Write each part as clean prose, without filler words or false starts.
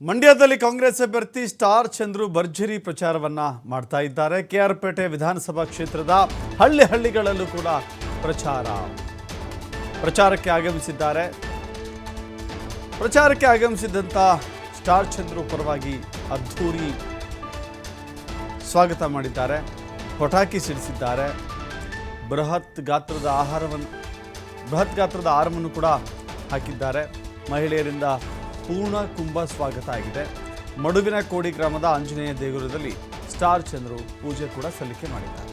ಮಂಡ್ಯದಲ್ಲಿ ಕಾಂಗ್ರೆಸ್ ಅಭ್ಯರ್ಥಿ ಸ್ಟಾರ್ ಚಂದ್ರು ಭರ್ಜರಿ ಪ್ರಚಾರವನ್ನ ಮಾಡ್ತಾ ಇದ್ದಾರೆ. ಕೆಆರ್ಪೇಟೆ ವಿಧಾನಸಭಾ ಕ್ಷೇತ್ರದ ಹಳ್ಳಿಗಳಲ್ಲೂ ಕೂಡ ಪ್ರಚಾರಕ್ಕೆ ಆಗಮಿಸಿದ್ದಂತ ಸ್ಟಾರ್ ಚಂದ್ರು ಪರವಾಗಿ ಅದ್ಧೂರಿ ಸ್ವಾಗತ ಮಾಡಿದ್ದಾರೆ. ಪಟಾಕಿ ಸಿಡಿಸಿದ್ದಾರೆ. ಬೃಹತ್ ಗಾತ್ರದ ಆಹಾರವನ್ನು ಕೂಡ ಹಾಕಿದ್ದಾರೆ. ಮಹಿಳೆಯರಿಂದ ಪೂರ್ಣ ಕುಂಭ ಸ್ವಾಗತ ಆಗಿದೆ. ಮಡುವಿನ ಕೋಡಿ ಗ್ರಾಮದ ಆಂಜನೇಯ ದೇಗುಲದಲ್ಲಿ ಸ್ಟಾರ್ ಚಂದ್ರು ಪೂಜೆ ಕೂಡ ಸಲ್ಲಿಕೆ ಮಾಡಿದ್ದಾರೆ.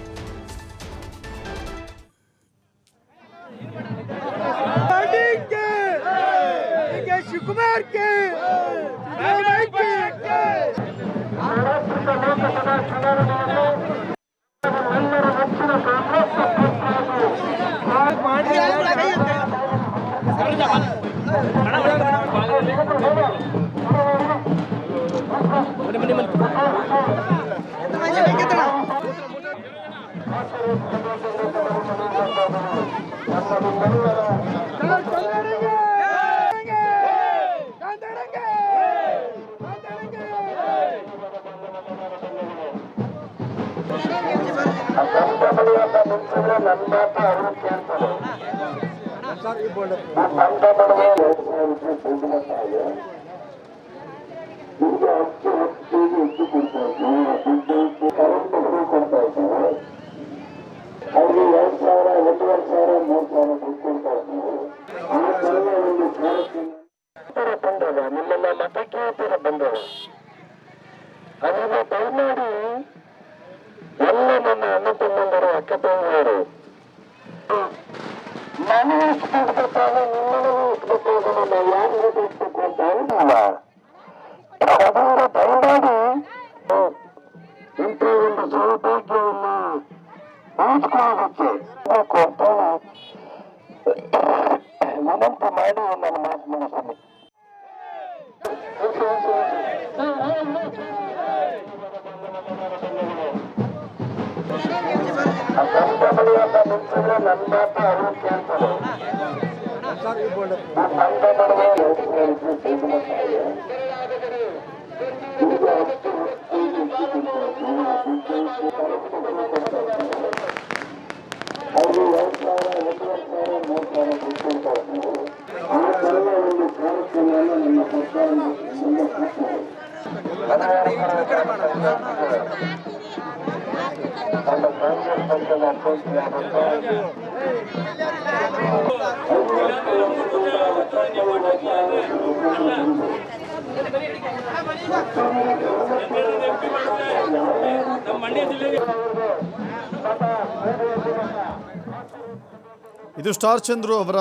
ಇದು ಸ್ಟಾರ್ ಚಂದ್ರು ಅವರ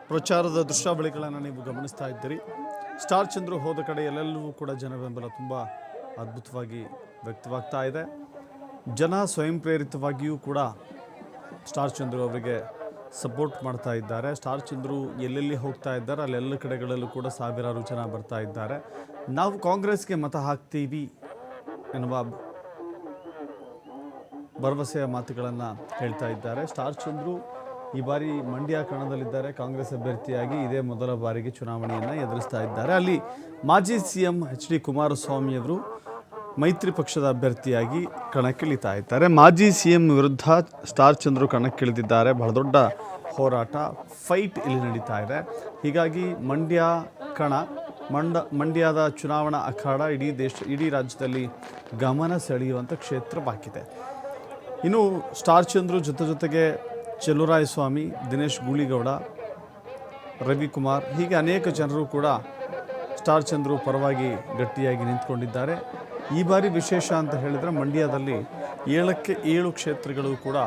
ಪ್ರಚಾರದ ದೃಶ್ಯಾವಳಿಗಳನ್ನು ನೀವು ಗಮನಿಸ್ತಾ ಇದ್ದೀರಿ. ಸ್ಟಾರ್ ಚಂದ್ರು ಹೋದ ಕಡೆ ಎಲ್ಲೆಲ್ಲವೂ ಕೂಡ ಜನ ಬೆಂಬಲ ತುಂಬ ಅದ್ಭುತವಾಗಿ ವ್ಯಕ್ತವಾಗ್ತಾ ಇದೆ. ಜನ ಸ್ವಯಂ ಪ್ರೇರಿತವಾಗಿಯೂ ಕೂಡ ಸ್ಟಾರ್ ಚಂದ್ರು ಅವರಿಗೆ ಸಪೋರ್ಟ್ ಮಾಡ್ತಾ ಇದ್ದಾರೆ. ಸ್ಟಾರ್ ಚಂದ್ರು ಎಲ್ಲೆಲ್ಲಿ ಹೋಗ್ತಾ ಇದ್ದಾರೆ ಅಲ್ಲೆಲ್ಲ ಕಡೆಗಳಲ್ಲೂ ಕೂಡ ಸಾವಿರಾರು ಜನ ಬರ್ತಾ ಇದ್ದಾರೆ. ನಾವು ಕಾಂಗ್ರೆಸ್ಗೆ ಮತ ಹಾಕ್ತೀವಿ ಎನ್ನುವ ಭರವಸೆಯ ಮಾತುಗಳನ್ನು ಹೇಳ್ತಾ ಇದ್ದಾರೆ. ಸ್ಟಾರ್ ಚಂದ್ರು ಈ ಬಾರಿ ಮಂಡ್ಯ ಕಣದಲ್ಲಿದ್ದಾರೆ. ಕಾಂಗ್ರೆಸ್ ಅಭ್ಯರ್ಥಿಯಾಗಿ ಇದೇ ಮೊದಲ ಬಾರಿಗೆ ಚುನಾವಣೆಯನ್ನು ಎದುರಿಸ್ತಾ ಇದ್ದಾರೆ. ಅಲ್ಲಿ ಮಾಜಿ ಸಿಎಂ HD ಕುಮಾರಸ್ವಾಮಿ ಅವರು ಮೈತ್ರಿ ಪಕ್ಷದ ಅಭ್ಯರ್ಥಿಯಾಗಿ ಕಣಕ್ಕಿಳಿತಾ ಇದ್ದಾರೆ. ಮಾಜಿ ಸಿಎಂ ವಿರುದ್ಧ ಸ್ಟಾರ್ ಚಂದ್ರು ಕಣಕ್ಕಿಳಿದಿದ್ದಾರೆ. ಬಹಳ ದೊಡ್ಡ ಹೋರಾಟ, ಫೈಟ್ ಇಲ್ಲಿ ನಡೀತಾ ಇದೆ. ಹೀಗಾಗಿ ಮಂಡ್ಯದ ಚುನಾವಣಾ ಅಖಾಡ ಇಡೀ ರಾಜ್ಯದಲ್ಲಿ ಗಮನ ಸೆಳೆಯುವಂಥ ಕ್ಷೇತ್ರವಾಗಿದೆ. ಇನ್ನು ಸ್ಟಾರ್ ಚಂದ್ರು ಜೊತೆಗೆ ಚೆಲುವರಾಯಸ್ವಾಮಿ, ದಿನೇಶ್ ಗೂಳಿಗೌಡ, ರವಿಕುಮಾರ್ ಹೀಗೆ ಅನೇಕ ಜನರು ಕೂಡ ಸ್ಟಾರ್ ಚಂದ್ರು ಪರವಾಗಿ ಗಟ್ಟಿಯಾಗಿ ನಿಂತ್ಕೊಂಡಿದ್ದಾರೆ. ಈ ಬಾರಿ ವಿಶೇಷ ಅಂತ ಹೇಳಿದರೆ ಮಂಡ್ಯದಲ್ಲಿ 7ಕ್ಕೆ 7 ಕ್ಷೇತ್ರಗಳು ಕೂಡ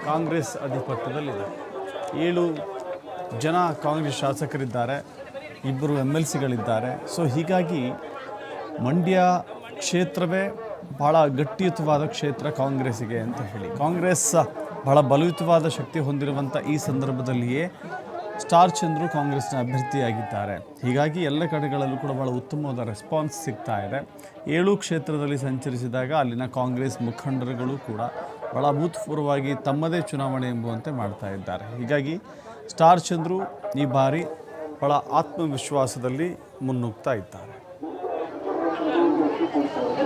ಕಾಂಗ್ರೆಸ್ ಅಧಿಪತ್ಯದಲ್ಲಿದೆ. 7 ಜನ ಕಾಂಗ್ರೆಸ್ ಶಾಸಕರಿದ್ದಾರೆ, 2 MLCಗಳಿದ್ದಾರೆ. ಸೊ ಹೀಗಾಗಿ ಮಂಡ್ಯ ಕ್ಷೇತ್ರವೇ ಭಾಳ ಗಟ್ಟಿಯುತವಾದ ಕ್ಷೇತ್ರ ಕಾಂಗ್ರೆಸ್ಸಿಗೆ ಅಂತ ಹೇಳಿ, ಕಾಂಗ್ರೆಸ್ ಬಹಳ ಬಲಯುತವಾದ ಶಕ್ತಿ ಹೊಂದಿರುವಂಥ ಈ ಸಂದರ್ಭದಲ್ಲಿಯೇ ಸ್ಟಾರ್ ಚಂದ್ರು ಕಾಂಗ್ರೆಸ್ನ ಅಭ್ಯರ್ಥಿಯಾಗಿದ್ದಾರೆ. ಹೀಗಾಗಿ ಎಲ್ಲ ಕಡೆಗಳಲ್ಲೂ ಕೂಡ ಭಾಳ ಉತ್ತಮವಾದ ರೆಸ್ಪಾನ್ಸ್ ಸಿಗ್ತಾ ಇದೆ. 7 ಕ್ಷೇತ್ರದಲ್ಲಿ ಸಂಚರಿಸಿದಾಗ ಅಲ್ಲಿನ ಕಾಂಗ್ರೆಸ್ ಮುಖಂಡರುಗಳು ಕೂಡ ಭಾಳ ಅಭೂತಪೂರ್ವವಾಗಿ ತಮ್ಮದೇ ಚುನಾವಣೆ ಎಂಬುವಂತೆ ಮಾಡ್ತಾ ಇದ್ದಾರೆ. ಹೀಗಾಗಿ ಸ್ಟಾರ್ ಚಂದ್ರು ಈ ಬಾರಿ ಭಾಳ ಆತ್ಮವಿಶ್ವಾಸದಲ್ಲಿ ಮುನ್ನುಗ್ತಾ ಇದ್ದಾರೆ. ಕೂರಿಸುವವರೆಗೆ